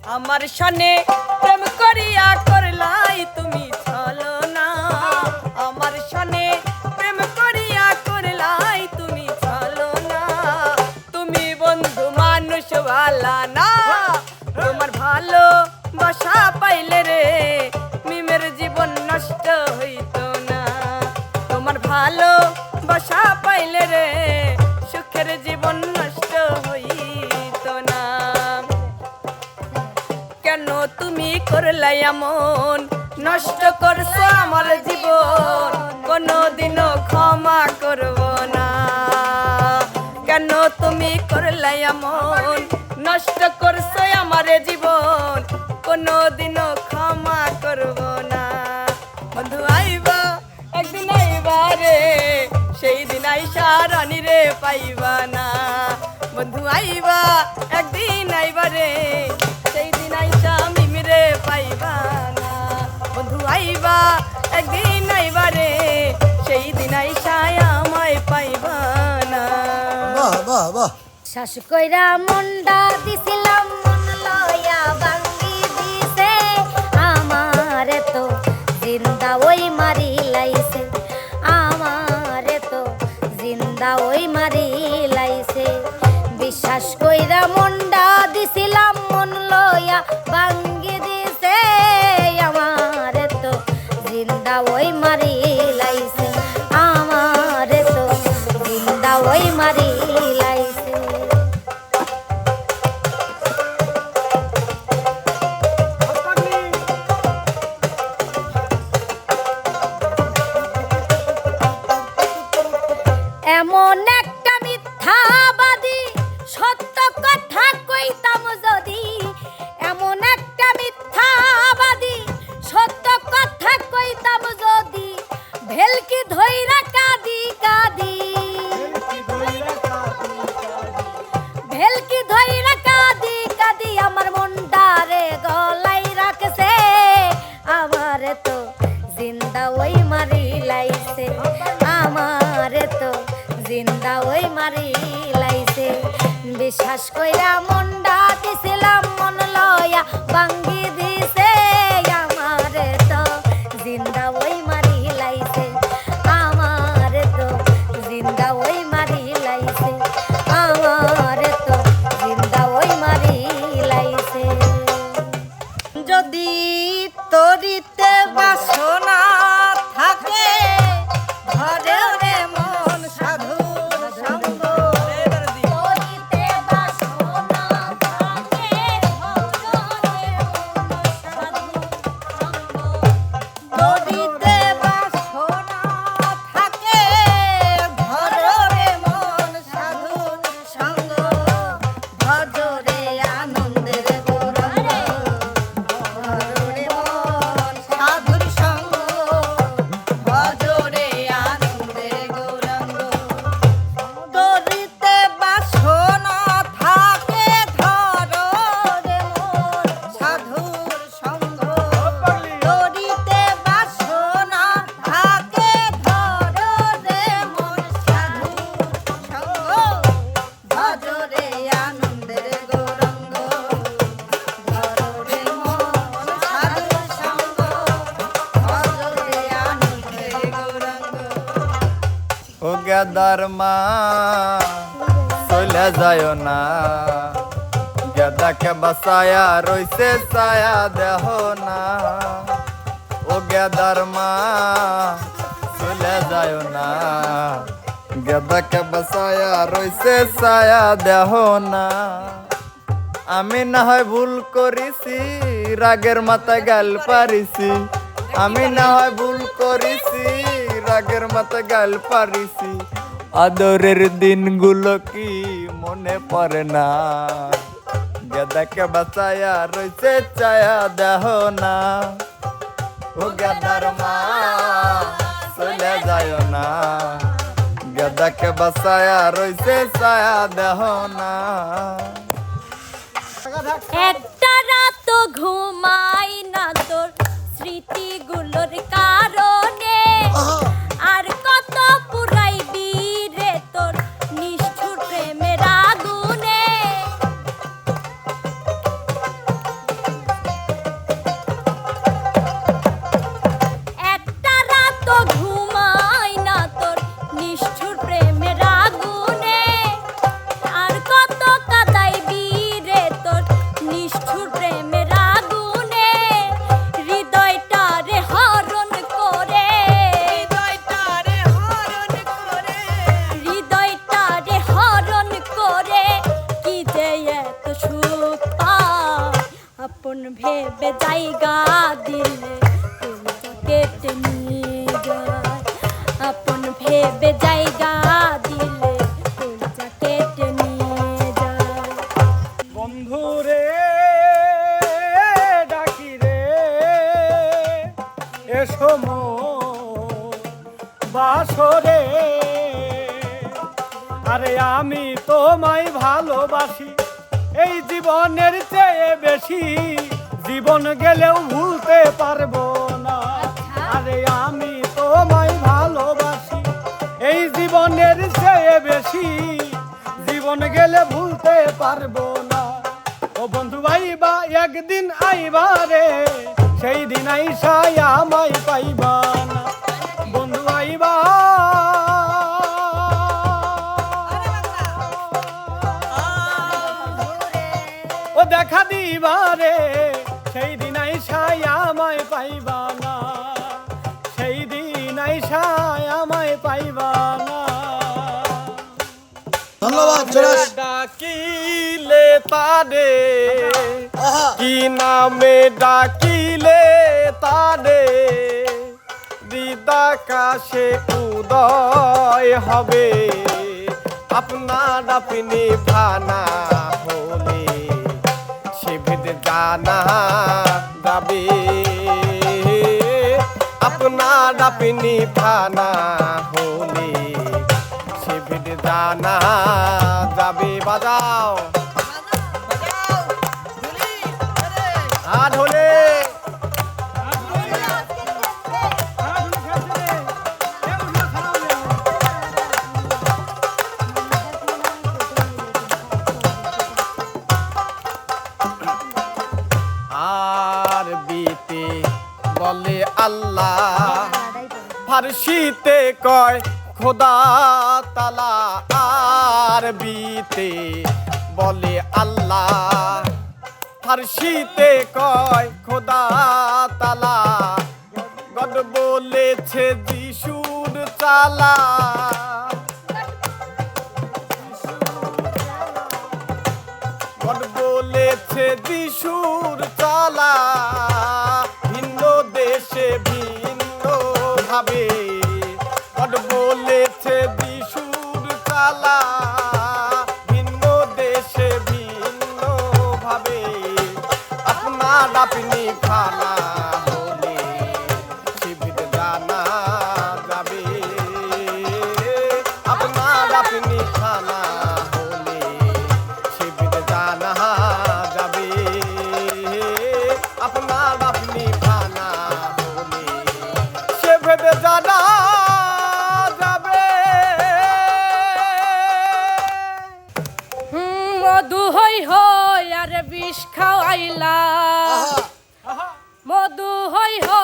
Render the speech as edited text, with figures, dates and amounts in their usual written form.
আমার সনে প্রেম করিয়া করলাই তুমি ছলনা, আমার সনে প্রেম করিয়া করলাই তুমি ছলনা। তুমি বন্ধু মানুষ ভালা না, তোমার ভালো বাসা পাইলে রে মিমের জীবন নষ্ট হইতো না। তোমার ভালো বাসা পাইলে রে সুখের জীবন নষ্ট হইতো না। কেন তুমি করলাই এমন, নষ্ট করছো আমার জীবন, কোনোদিনও ক্ষমা করব না। কেন তুমি করলাই এমন, নষ্ট করছো আমার জীবন, কোনোদিনও ক্ষমা করব না। বন্ধু আইবা একদিন আইবা রে, সেই দিন আইসা রানী রে পাইবা না। বন্ধু আইবা একদিন আইবা রে, সেই দিন আইসা মিমি রে পাইবা না। বন্ধু আইবা একদিন আইবা রে, সেই দিন আইসা আমায় পাইবা না। বাহ বাহ বাহ। শাশু কইরা মন্ডা দিছিলাম মন লয়া ভাঙ্গি দিছে, আমারে তো জিন্দা ওই মারি লাইছে, আমারে তো জিন্দা ওই মারি লাইছে। বিশ্বাস কইরা মন্ডা দিছিলাম মন লয়া ভাঙ্গি দিছে, আমারে তো জিন্দা ওই মারি লাইছে, আমারে তো জিন্দা ওই মারি লাইছে। এমন একটা মিথ্যাবাদী সত্য কথা কইতাম যদি, এমন একটা মিথ্যাবাদী সত্য কথা কইতাম যদি, ভেলকি ধইরা কাঁদি কাঁদি, ভেলকি ধইরা কাঁদি কাঁদি আমার মনটারে গলাই রাখছে, আমারে তো জিন্দা ওই মারি লাইছে, আমারে তো জিন্দা ওই মারি লাইছে। বিশ্বাস কইরা মন্ডা দিছিলাম মন লয়া ভাঙ্গি দিছে, আমারে তো জিন্দা ওই মারি লাইছে, আমারে তো জিন্দা ওই মারি লাইছে, আমারে তো জিন্দা ওই মারি লাইছে। যদি তরিতে বাসনা থাকে ঘরে রে মন সাধুর সঙ্গ, তরিতে বাসনা থাকে ঘরে মন সাধুর সঙ্গ, তরিতে বাসনা থাকে ঘরে রে মন সাধুর সঙ্গ, ভজরে আনন্দের গৌরঙ্গ, ভজরে মন সাধুর সঙ্গ, ভজরে আনন্দের গৌরঙ্গ। তরিতে বাসনা থাকে ধরো রে মন সাধুর সঙ্গ, তরিতে বাসনা থাকে ধরো রে মন সাধুর সঙ্গ, ভজরে আনন্দের গৌরঙ্গ, ধরো রে মন সাধুর সঙ্গ, ভজরে আনন্দের গৌরঙ্গ। ও গেদার মা চলে যায় না, গেদাকে বাসায়া রইছে ছায়া দেহ না। ও গেদার মা চলে যায় না, গেদাকে বাসায়া রইছে ছায়া দেহ না। আমি না হয় ভুল করেছি, রাগের মাথায় গাল পারিছি, আমি না হয় ভুল করেছি, রাগের মাথায় গাল পারিছি। আদরের দিনগুলো কি মনে পড়ে না, গেদাকে বাঁচায়া রইছে ছায়া দেহ না। ও গেদার মা চলে যায় না, গেদাকে বাঁচায়া রইছে ছায়া দেহ না। একটা রাত ঘুমাই না তোর স্মৃতিগুলোর কারণে, আর কত পুরাইবি রে তোর নিষ্ঠুর প্রেমের আগুনে। নিষ্ঠুর প্রেমের আগুনে হৃদয়টারে হরণ করে হৃদয়টারে হরণ করে কি যে এত সুখ পায় আপন ভেবে জায়গা দিলে কলিজা কেটে নিয়ে যায় আপন ভেবে জায়গা দিলে কলিজা কেটে নিয়ে যায় বন্ধু রে ডাকি রে এসো বাসরে আরে আমি তোমায় ভালোবাসি এই জীবনের চেয়ে বেশি জীবন গেলেও ভুলতে পারবো না আরে আমি তোমায় ভালোবাসি এই জীবনের চেয়ে বেশি জীবন গেলে ভুলতে পারবো না ও বন্ধু আইবা একদিন আইবা রে সেই দিন আইসা আমায় পাইবা না বন্ধু আইবা ও দেখা দিবা রে সেই দিন আইসা আমায় পাইবা না সেই দিন আইসা আমায় পাইবা না ধন্যবাদ জোরাস ডাকিলে তারে কি নামে ডাকিলে তারে হৃদাকাশে উদয় হবে আপনার আপনি ভানা হলে সে ভেদে জানা যাবে আপনার আপনি ভানা হলে সে ভেদে জানা যাবে বাজাও হাত হলে আর বিতে বলে আল্লাহ ফারসিতে কয় খোদা তালা আর বিতে বলে আল্লাহ ফারসিতে কয় খোদা তালা গড বলেছে যিশুর চালা গড বলেছে যিশুর চালা ভিন্ন দেশে ভিন্ন ভাবে গড বলেছে যিশুর চালা ভিন্ন দেশে ভিন্ন ভাবে আপনার আপনি ফানা হলে শিবির জানা যাবে আপনার আপনি ফানা হলে শিবির জানা যাবে আপনার আপনি ফানা হলে সে ভেবে জানা যাবে মধু হই হই আর বিষ খাওয়াইলা মধু হই হই